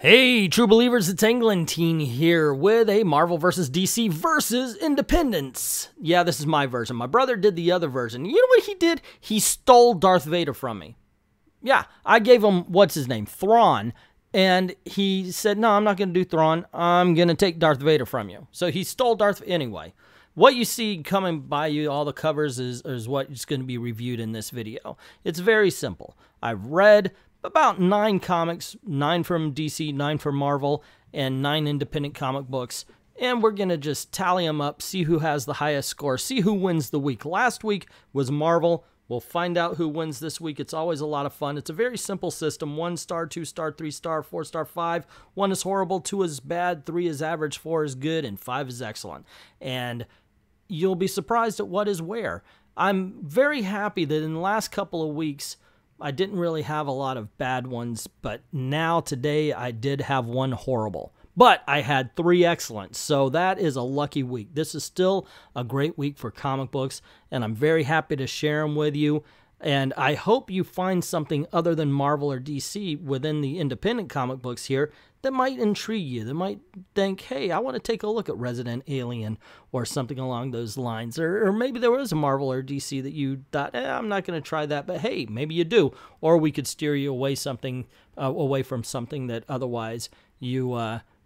Hey, true believers, it's Englentine here with a Marvel vs. DC versus Independence. Yeah, this is my version. My brother did the other version. You know what he did? He stole Darth Vader from me. Yeah, I gave him, what's his name, Thrawn, and he said, no, I'm not going to do Thrawn. I'm going to take Darth Vader from you. So he stole Darth anyway. What you see coming by you, all the covers, is what is going to be reviewed in this video. It's very simple. I've read about 9 comics, 9 from DC, 9 from Marvel, and 9 independent comic books. And we're going to just tally them up, see who has the highest score, see who wins the week. Last week was Marvel. We'll find out who wins this week. It's always a lot of fun. It's a very simple system. 1 star, 2 star, 3 star, 4 star, 5. 1 is horrible, 2 is bad, 3 is average, 4 is good, and 5 is excellent. And you'll be surprised at what is where. I'm very happy that in the last couple of weeks, I didn't really have a lot of bad ones, but now today I did have 1 horrible. But I had 3 excellent, so that is a lucky week. This is still a great week for comic books, and I'm very happy to share them with you. And I hope you find something other than Marvel or DC within the independent comic books here that might intrigue you, that might think, hey, I want to take a look at Resident Alien or something along those lines. Or maybe there was a Marvel or DC that you thought, I'm not going to try that, but hey, maybe you do. Or we could steer you away from something that otherwise you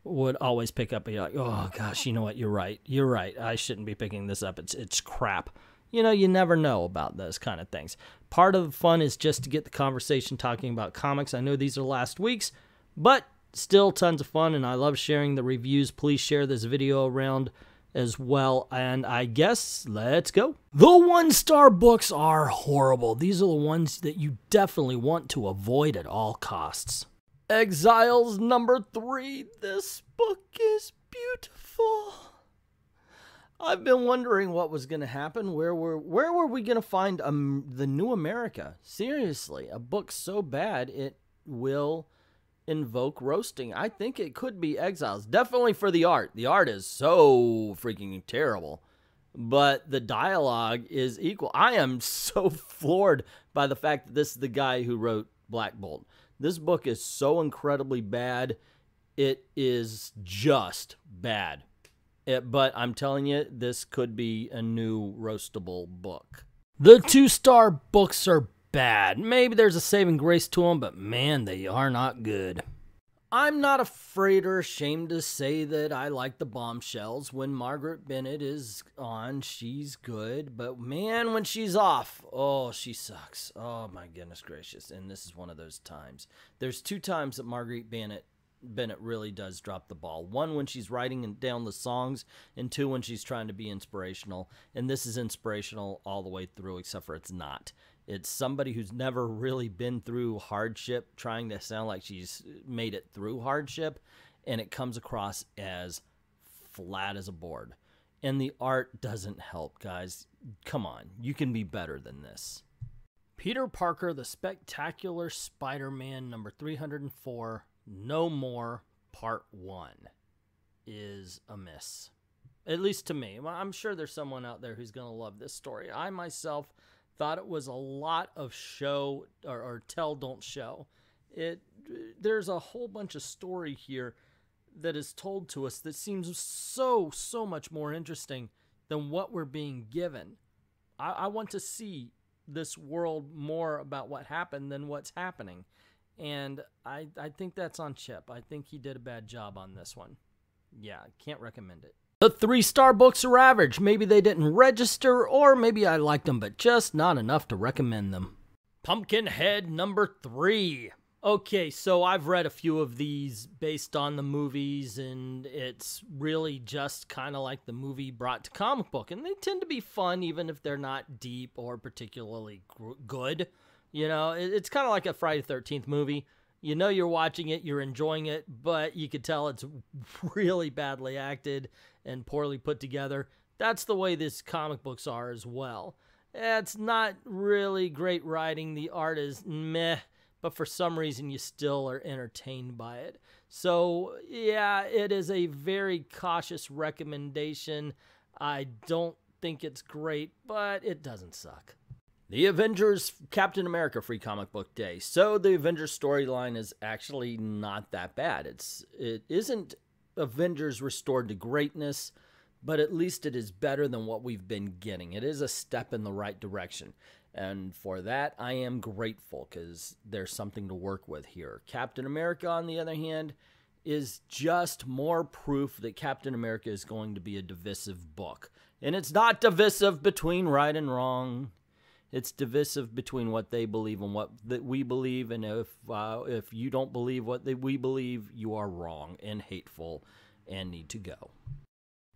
would always pick up and you're like, oh gosh, you know what, you're right, I shouldn't be picking this up, it's crap. You know, you never know about those kind of things. Part of the fun is just to get the conversation talking about comics. I know these are last week's, but still tons of fun, and I love sharing the reviews. Please share this video around as well, and I guess let's go. The 1-star books are horrible. These are the ones that you definitely want to avoid at all costs. Exiles number 3. This book is beautiful. I've been wondering what was going to happen. Where were we going to find the new America? Seriously, a book so bad it will invoke roasting. I think it could be Exiles. Definitely for the art. The art is so freaking terrible. But the dialogue is equal. I am so floored by the fact that this is the guy who wrote Black Bolt. This book is so incredibly bad. It is just bad. But I'm telling you, this could be a new roastable book. The 2-star books are bad. Maybe there's a saving grace to them, but man, they are not good. I'm not afraid or ashamed to say that I like the Bombshells. When Margaret Bennett is on, she's good. But man, when she's off, oh, she sucks. Oh my goodness gracious. And this is one of those times. There's 2 times that Margaret Bennett really does drop the ball. 1 when she's writing down the songs, and 2 when she's trying to be inspirational. And this is inspirational all the way through, except for it's not. It's somebody who's never really been through hardship trying to sound like she's made it through hardship, and it comes across as flat as a board. And the art doesn't help, guys. Come on, you can be better than this. Peter Parker, the Spectacular Spider-Man, number 304, No More, Part 1, is a miss. At least to me. I'm sure there's someone out there who's going to love this story. I myself thought it was a lot of show or tell, don't show. There's a whole bunch of story here that is told to us that seems so much more interesting than what we're being given. I want to see this world more about what happened than what's happening. And I think that's on Chip. I think he did a bad job on this one. Yeah, can't recommend it. The 3-star books are average. Maybe they didn't register, or maybe I liked them, but just not enough to recommend them. Pumpkinhead number 3. Okay, so I've read a few of these based on the movies, and it's really just kind of like the movie brought to comic book. And they tend to be fun, even if they're not deep or particularly good. You know, it's kind of like a Friday the 13th movie. You know you're watching it, you're enjoying it, but you could tell it's really badly acted and poorly put together. That's the way these comic books are as well. It's not really great writing. The art is meh, but for some reason you still are entertained by it. So, yeah, it is a very cautious recommendation. I don't think it's great, but it doesn't suck. The Avengers Captain America Free Comic Book Day. So the Avengers storyline is actually not that bad. It isn't Avengers restored to greatness, but at least it is better than what we've been getting. It is a step in the right direction. And for that, I am grateful because there's something to work with here. Captain America, on the other hand, is just more proof that Captain America is going to be a divisive book. And it's not divisive between right and wrong. It's divisive between what they believe and what we believe, and if you don't believe what we believe, you are wrong and hateful and need to go.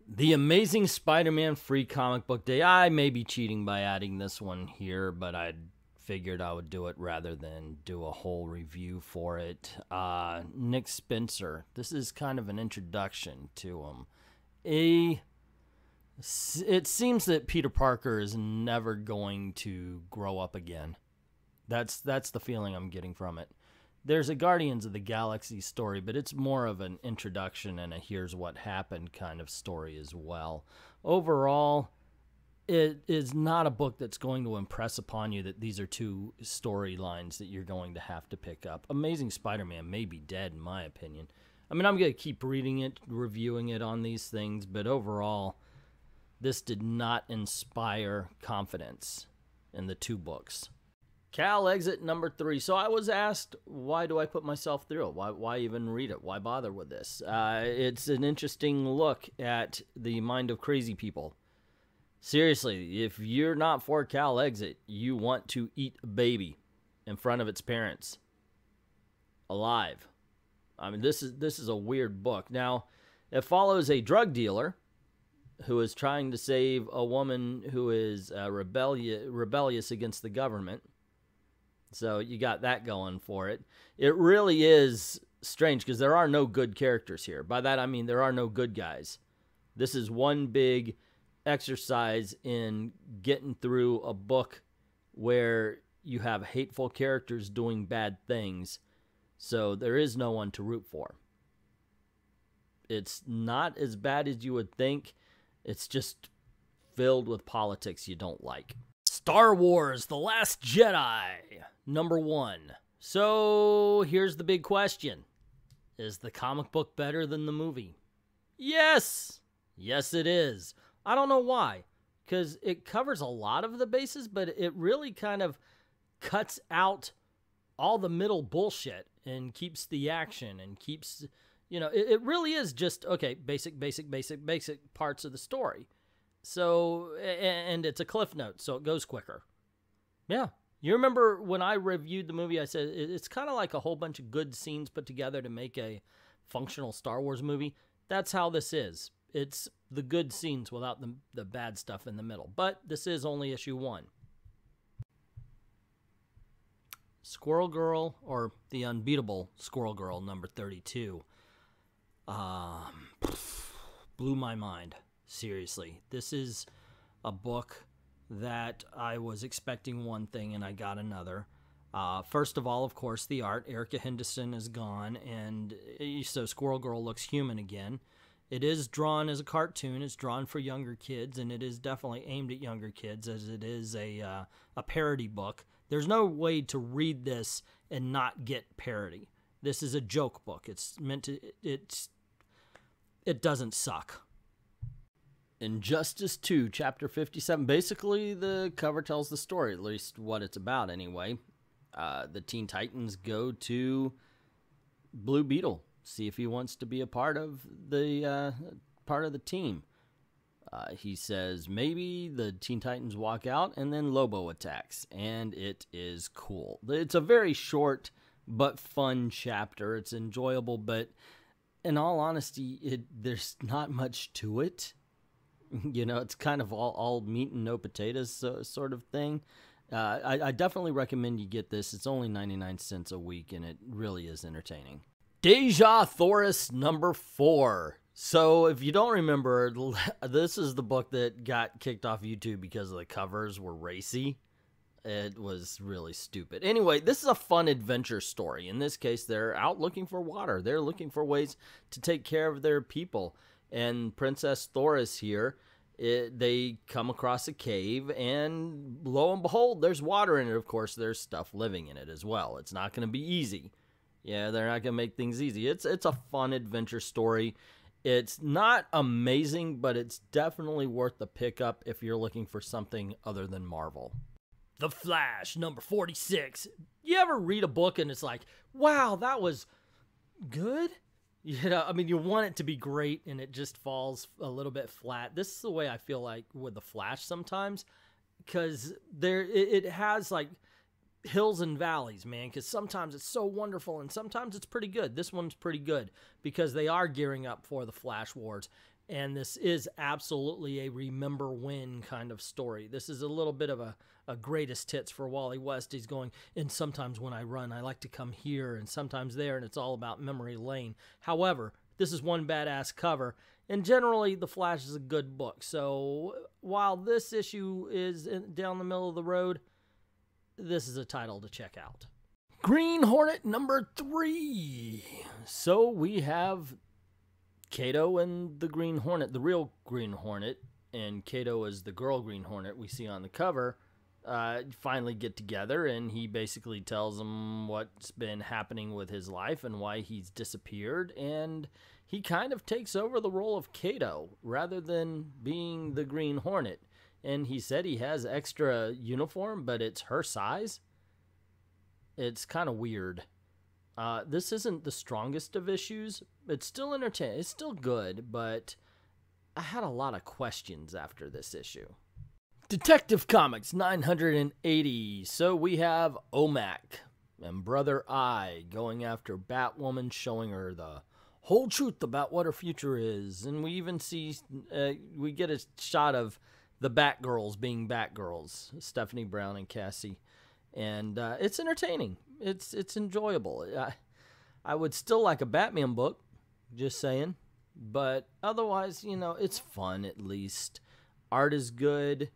The Amazing Spider-Man Free Comic Book Day. I may be cheating by adding this one here, but I figured I would do it rather than do a whole review for it. Nick Spencer. This is kind of an introduction to him. It seems that Peter Parker is never going to grow up again. That's the feeling I'm getting from it. There's a Guardians of the Galaxy story, but it's more of an introduction and a here's what happened kind of story as well. Overall, it is not a book that's going to impress upon you that these are two storylines that you're going to have to pick up. Amazing Spider-Man may be dead, in my opinion. I mean, I'm going to keep reading it, reviewing it on these things, but overall, this did not inspire confidence in the two books. Cal Exit number 3. So I was asked, why do I put myself through it? Why even read it? Why bother with this? It's an interesting look at the mind of crazy people. Seriously, if you're not for Cal Exit, you want to eat a baby in front of its parents. Alive. I mean, this is a weird book. Now, it follows a drug dealer who is trying to save a woman who is rebellious against the government. So you got that going for it. It really is strange because there are no good characters here. By that I mean there are no good guys. This is one big exercise in getting through a book where you have hateful characters doing bad things. So there is no one to root for. It's not as bad as you would think. It's just filled with politics you don't like. Star Wars: The Last Jedi, number 1. So here's the big question. Is the comic book better than the movie? Yes! Yes, it is. I don't know why. Because it covers a lot of the bases, but it really kind of cuts out all the middle bullshit and keeps the action and keeps... You know, it really is just, okay, basic parts of the story. So, and it's a cliff note, so it goes quicker. Yeah. You remember when I reviewed the movie, I said it's kind of like a whole bunch of good scenes put together to make a functional Star Wars movie. That's how this is. It's the good scenes without the bad stuff in the middle. But this is only issue 1. Squirrel Girl, or The Unbeatable Squirrel Girl, number 32. Blew my mind. Seriously. This is a book that I was expecting one thing and I got another. First of all, of course, the art. Erica Henderson is gone, and so Squirrel Girl looks human again. It is drawn as a cartoon. It's drawn for younger kids, and it is definitely aimed at younger kids, as it is a parody book. There's no way to read this and not get parody. This is a joke book. It's meant to... It doesn't suck. Injustice 2, Chapter 57. Basically, the cover tells the story, at least what it's about anyway. The Teen Titans go to Blue Beetle, see if he wants to be a part of the team. He says maybe. The Teen Titans walk out, and then Lobo attacks, and it is cool. It's a very short but fun chapter. It's enjoyable, but in all honesty, there's not much to it. You know, it's kind of all meat and no potatoes sort of thing. I definitely recommend you get this. It's only 99 cents a week, and it really is entertaining. Deja Thoris number 4. So if you don't remember, this is the book that got kicked off YouTube because the covers were racy. It was really stupid. Anyway, this is a fun adventure story. In this case, they're out looking for water. They're looking for ways to take care of their people. And Princess Thoris here They come across a cave, and lo and behold, there's water in it. Of course, there's stuff living in it as well. It's not going to be easy. Yeah, they're not going to make things easy. It's a fun adventure story. It's not amazing, but it's definitely worth the pickup if you're looking for something other than Marvel. The Flash, number 46. You ever read a book and it's like, wow, that was good? You know, I mean, you want it to be great and it just falls a little bit flat. This is the way I feel like with The Flash sometimes, because it has like hills and valleys, man, because sometimes it's so wonderful and sometimes it's pretty good. This one's pretty good because they are gearing up for the Flash Wars, and this is absolutely a remember when kind of story. This is a little bit of a greatest hits for Wally West. He's going, and sometimes when I run, I like to come here and sometimes there, and it's all about memory lane. However, this is one badass cover, and generally The Flash is a good book. So while this issue is down the middle of the road, this is a title to check out. Green Hornet number 3. So we have Kato and the Green Hornet, the real Green Hornet, and Kato is the girl Green Hornet we see on the cover, finally get together, and he basically tells them what's been happening with his life and why he's disappeared, and he kind of takes over the role of Kato rather than being the Green Hornet. And he said he has extra uniform, but it's her size. It's kind of weird. This isn't the strongest of issues. It's still entertaining. It's still good, but I had a lot of questions after this issue. Detective Comics 980. So we have OMAC and Brother Eye going after Batwoman, showing her the whole truth about what her future is. And we even see, we get a shot of the Batgirls being Batgirls, Stephanie Brown and Cassie. And it's entertaining. It's enjoyable. I would still like a Batman book, just saying. But otherwise, you know, it's fun at least. Art is good.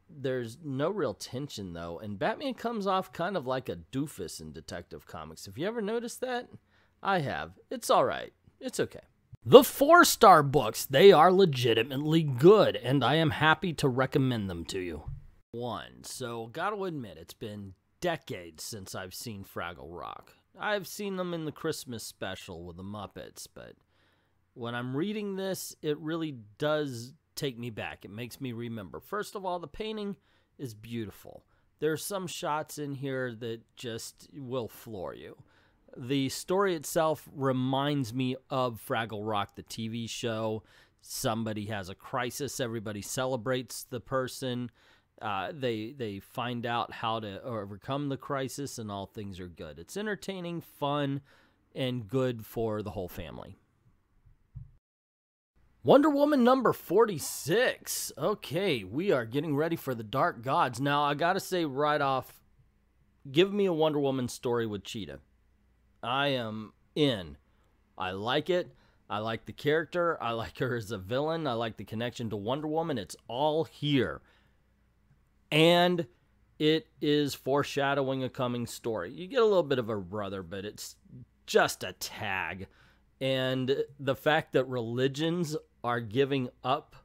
There's no real tension, though. And Batman comes off kind of like a doofus in Detective Comics. Have you ever noticed that? I have. It's all right. It's okay. The 4-star books, they are legitimately good, and I am happy to recommend them to you. So gotta admit, it's been decades since I've seen Fraggle Rock. I've seen them in the Christmas special with the Muppets, but when I'm reading this, it really does take me back. It makes me remember. First of all, the painting is beautiful. There are some shots in here that just will floor you. The story itself reminds me of Fraggle Rock, the TV show. Somebody has a crisis. Everybody celebrates the person. They find out how to overcome the crisis, and all things are good. It's entertaining, fun, and good for the whole family. Wonder Woman number 46. Okay, we are getting ready for the Dark Gods. Now, I gotta say right off, give me a Wonder Woman story with Cheetah. I am in. I like it. I like the character. I like her as a villain. I like the connection to Wonder Woman. It's all here. And it is foreshadowing a coming story. You get a little bit of her brother, but it's just a tag. And the fact that religions are giving up,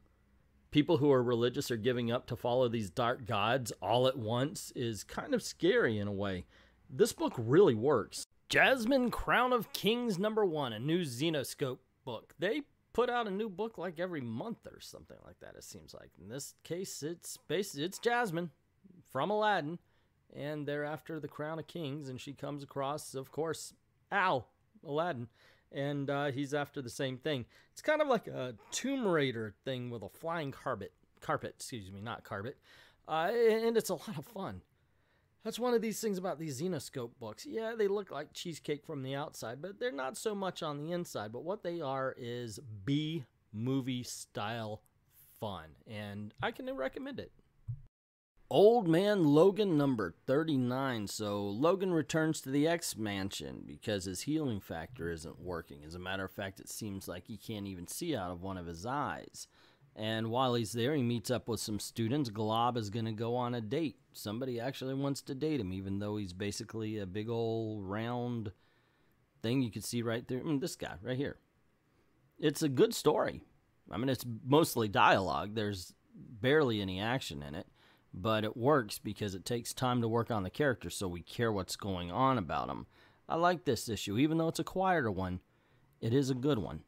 people who are religious are giving up to follow these dark gods all at once is kind of scary in a way. This book really works. Jasmine Crown of Kings number 1, a new Xenoscope book. They put out a new book like every month or something like that, it seems like. In this case, it's Jasmine from Aladdin, and they're after the Crown of Kings, and she comes across, of course, Aladdin, and he's after the same thing. It's kind of like a Tomb Raider thing with a flying carpet, and it's a lot of fun. That's one of these things about these Xenoscope books. Yeah, they look like cheesecake from the outside, but they're not so much on the inside. But what they are is B-movie style fun, and I can recommend it. Old Man Logan number 39. So Logan returns to the X-Mansion because his healing factor isn't working. As a matter of fact, it seems like he can't even see out of one of his eyes. And while he's there, he meets up with some students. Glob is going to go on a date. Somebody actually wants to date him, even though he's basically a big old round thing you can see right there. This guy right here. It's a good story. I mean, it's mostly dialogue. There's barely any action in it, but it works because it takes time to work on the characters, so we care what's going on about them. I like this issue, even though it's a quieter one. It is a good one.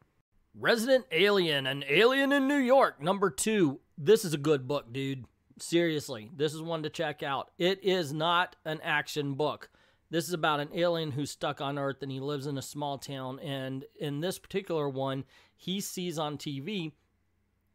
Resident Alien, an Alien in New York, #2. This is a good book, dude. Seriously, this is one to check out. It is not an action book. This is about an alien who's stuck on Earth, and he lives in a small town, and in this particular one, he sees on TV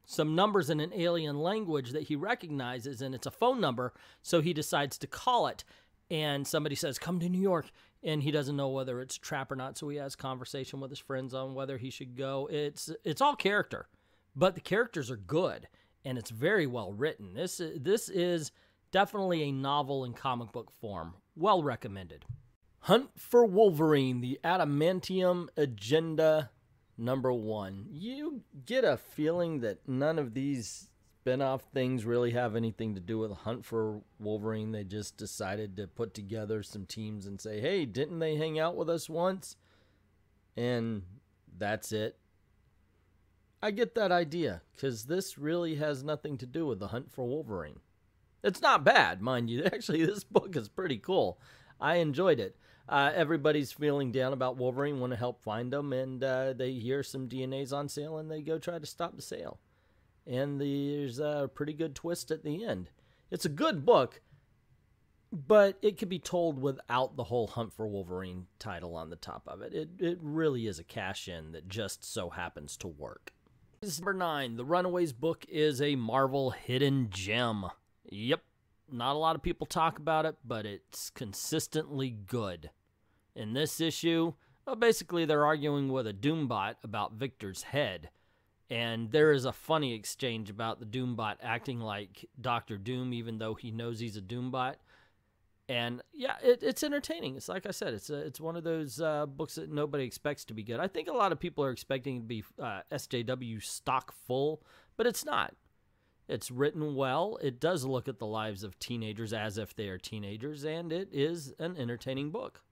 some numbers in an alien language that he recognizes, and it's a phone number, so he decides to call it, and somebody says, come to New York, and he doesn't know whether it's a trap or not, so he has conversation with his friends on whether he should go. It's all character, but the characters are good, and it's very well written. This is definitely a novel in comic book form. Well recommended. Hunt for Wolverine, the Adamantium Agenda #1. You get a feeling that none of these spin-off things really have anything to do with Hunt for Wolverine. They just decided to put together some teams and say, hey, didn't they hang out with us once? And that's it. I get that idea, because this really has nothing to do with the Hunt for Wolverine. It's not bad, mind you. Actually, this book is pretty cool. I enjoyed it. Everybody's feeling down about Wolverine, want to help find him, and they hear some DNA's on sale, and they go try to stop the sale. And there's a pretty good twist at the end. It's a good book, but it could be told without the whole Hunt for Wolverine title on the top of it. It really is a cash-in that just so happens to work. #9, The Runaways book is a Marvel hidden gem. Yep, not a lot of people talk about it, but it's consistently good. In this issue, well, basically they're arguing with a Doombot about Victor's head. And there is a funny exchange about the Doombot acting like Dr. Doom, even though he knows he's a Doombot. And yeah, it's entertaining. It's like I said, it's one of those books that nobody expects to be good. I think a lot of people are expecting it to be SJW stock full, but it's not. It's written well. It does look at the lives of teenagers as if they are teenagers, and it is an entertaining book.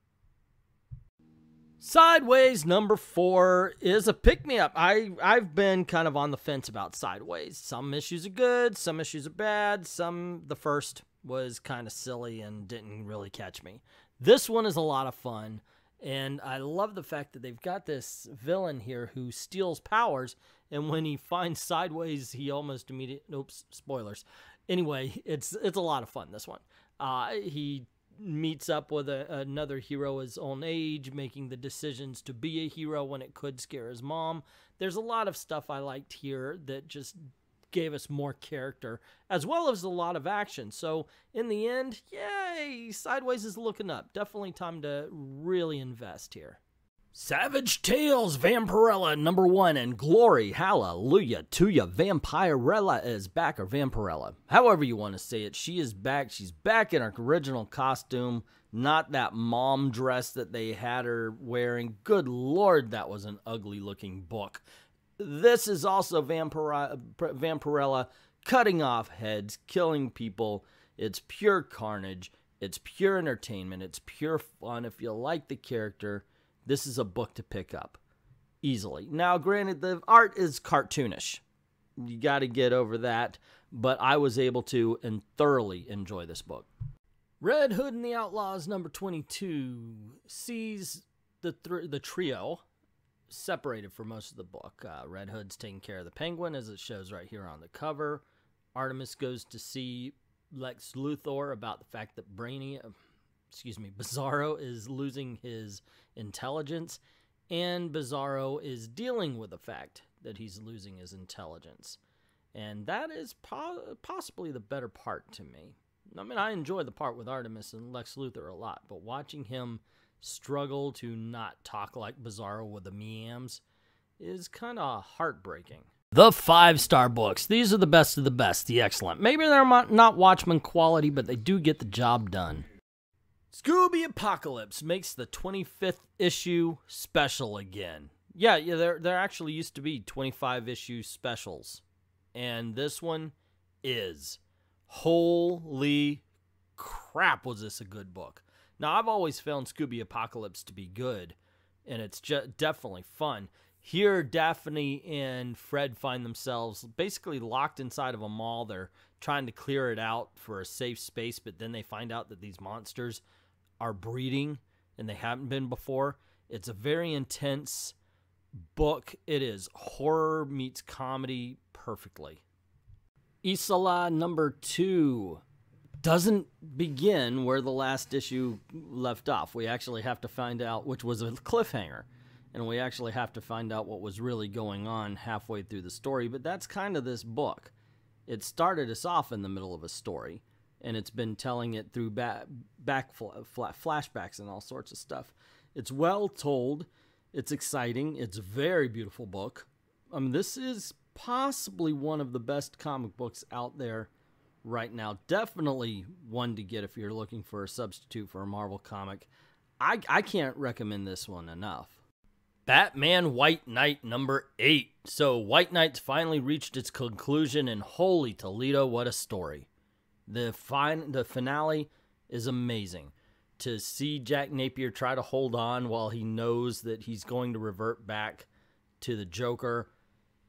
Sideways #4 is a pick-me-up. I've been kind of on the fence about Sideways. Some issues are good, some issues are bad, the first was kind of silly and didn't really catch me. This one is a lot of fun, and I love the fact that they've got this villain here who steals powers, and when he finds Sideways, he almost immediately... Oops, spoilers. Anyway, it's a lot of fun, this one. He meets up with another hero his own age, making the decisions to be a hero when it could scare his mom. There's a lot of stuff I liked here that just gave us more character, as well as a lot of action. So in the end, yay, Sideways is looking up. Definitely time to really invest here. Savage Tales Vampirella #1, and glory, hallelujah to ya, Vampirella is back, or Vampirella, however you want to say it. She is back. She's back in her original costume, not that mom dress that they had her wearing. Good lord, that was an ugly looking book. This is also Vampirella cutting off heads, killing people. It's pure carnage. It's pure entertainment. It's pure fun. If you like the character, this is a book to pick up easily. Now, granted, the art is cartoonish. You got to get over that, but I was able to and thoroughly enjoy this book. Red Hood and the Outlaws #22 sees the trio separated for most of the book. Red Hood's taking care of the Penguin, as it shows right here on the cover. Artemis goes to see Lex Luthor about the fact that Bizarro is losing his intelligence, and Bizarro is dealing with the fact that he's losing his intelligence. And that is possibly the better part to me. I mean, I enjoy the part with Artemis and Lex Luthor a lot, but watching him struggle to not talk like Bizarro with the meams is kind of heartbreaking. The 5-star books. These are the best of the best, the excellent. Maybe they're not Watchmen quality, but they do get the job done. Scooby Apocalypse makes the 25th issue special again. Yeah, there actually used to be 25-issue specials, and this one is. Holy crap, was this a good book. Now, I've always found Scooby Apocalypse to be good, and it's definitely fun. Here, Daphne and Fred find themselves basically locked inside of a mall. They're trying to clear it out for a safe space, but then they find out that these monsters are breeding, and they haven't been before. It's a very intense book. It is horror meets comedy perfectly. Isola number 2 doesn't begin where the last issue left off. We actually have to find out, which was a cliffhanger, and we actually have to find out what was really going on halfway through the story, but that's kind of this book. It started us off in the middle of a story, and it's been telling it through flashbacks and all sorts of stuff. It's well told. It's exciting. It's a very beautiful book. I mean, this is possibly one of the best comic books out there right now. Definitely one to get if you're looking for a substitute for a Marvel comic. I can't recommend this one enough. Batman White Knight number 8. So White Knight's finally reached its conclusion, and holy Toledo, what a story. The finale is amazing. To see Jack Napier try to hold on while he knows that he's going to revert back to the Joker,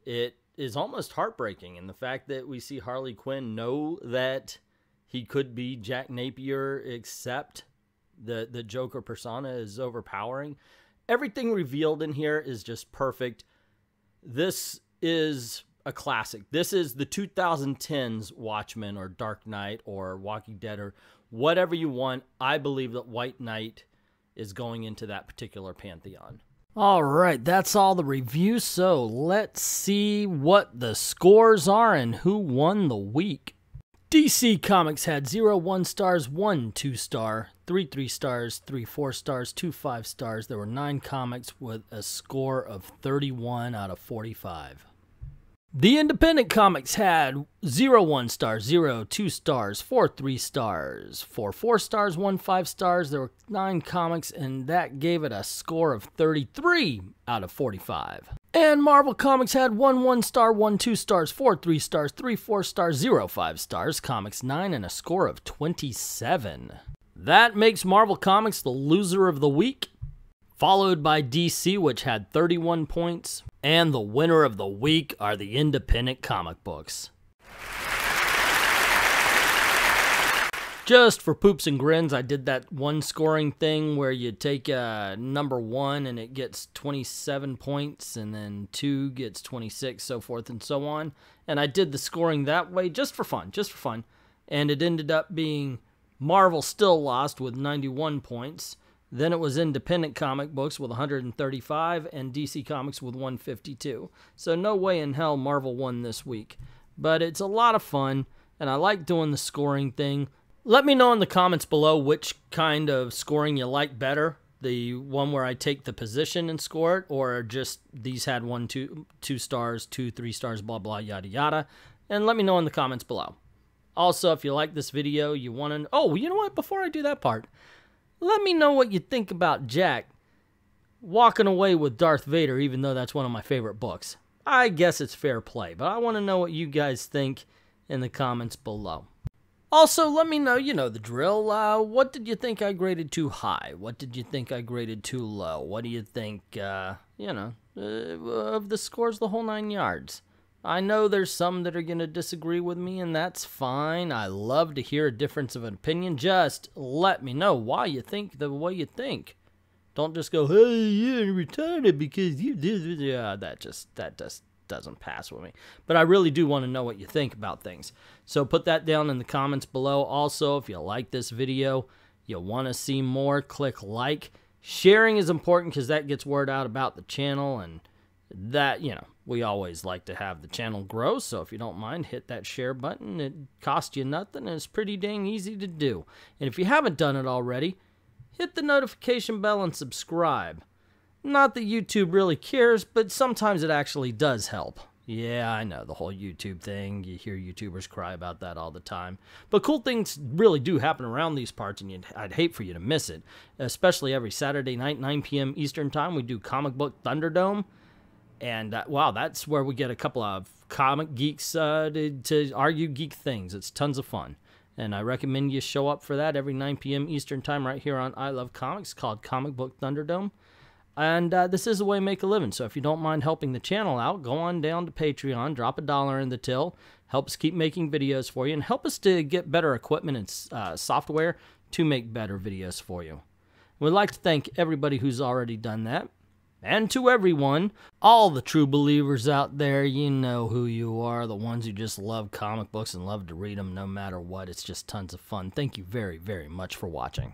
it is almost heartbreaking. And the fact that we see Harley Quinn know that he could be Jack Napier, except the Joker persona is overpowering. Everything revealed in here is just perfect. This is a classic. This is the 2010s Watchmen or Dark Knight or Walking Dead or whatever you want. I believe that White Knight is going into that particular pantheon. All right, that's all the reviews, so let's see what the scores are and who won the week. DC Comics had 0 1 stars, 1 2 star, 3 3 stars, 3 4 stars, 2 5 stars. There were 9 comics with a score of 31 out of 45. The Independent Comics had 0 1 stars, 0 2 stars, 4 3 stars, 4 4 stars, 1 5 stars. There were 9 comics, and that gave it a score of 33 out of 45. And Marvel Comics had 1 1 star, 1 2 stars, 4 3 stars, 3 4 stars, 0 5 stars, Comics 9, and a score of 27. That makes Marvel Comics the loser of the week, followed by DC, which had 31 points. And the winner of the week are the independent comic books. Just for poops and grins, I did that one scoring thing where you take number 1 and it gets 27 points, and then 2 gets 26, so forth and so on. And I did the scoring that way just for fun, And it ended up being Marvel still lost with 91 points. Then it was Independent Comic Books with 135 and DC Comics with 152. So no way in hell Marvel won this week. But it's a lot of fun, and I like doing the scoring thing. Let me know in the comments below which kind of scoring you like better. The one where I take the position and score it, or just these had 1 2 stars, 2 3 stars, blah blah yada yada. And let me know in the comments below. Also, if you like this video, you want to... Oh, you know what? Before I do that part, let me know what you think about Jack walking away with Darth Vader, even though that's one of my favorite books. I guess it's fair play, but I want to know what you guys think in the comments below. Also, let me know, you know the drill. What did you think I graded too high? What did you think I graded too low? What do you think, of the scores, the whole 9 yards? I know there's some that are going to disagree with me, and that's fine. I love to hear a difference of an opinion. Just let me know why you think the way you think. Don't just go, hey, you're retarded because you did. Yeah, that just doesn't pass with me. But I really do want to know what you think about things. So put that down in the comments below. Also, if you like this video, you want to see more, click like. Sharing is important because that gets word out about the channel, and that, we always like to have the channel grow, so if you don't mind, hit that share button. It costs you nothing, and it's pretty dang easy to do. And if you haven't done it already, hit the notification bell and subscribe. Not that YouTube really cares, but sometimes it actually does help. Yeah, I know, the whole YouTube thing. You hear YouTubers cry about that all the time. But cool things really do happen around these parts, and I'd hate for you to miss it. Especially every Saturday night, 9 p.m. Eastern Time, we do Comic Book Thunderdome. And, wow, that's where we get a couple of comic geeks to argue geek things. It's tons of fun. And I recommend you show up for that every 9 p.m. Eastern Time right here on I Love Comics, called Comic Book Thunderdome. And this is a way to make a living. So if you don't mind helping the channel out, go on down to Patreon, drop $1 in the till, help us keep making videos for you, and help us to get better equipment and software to make better videos for you. We'd like to thank everybody who's already done that. And to everyone, all the true believers out there, you know who you are, the ones who just love comic books and love to read them no matter what. It's just tons of fun. Thank you very, very much for watching.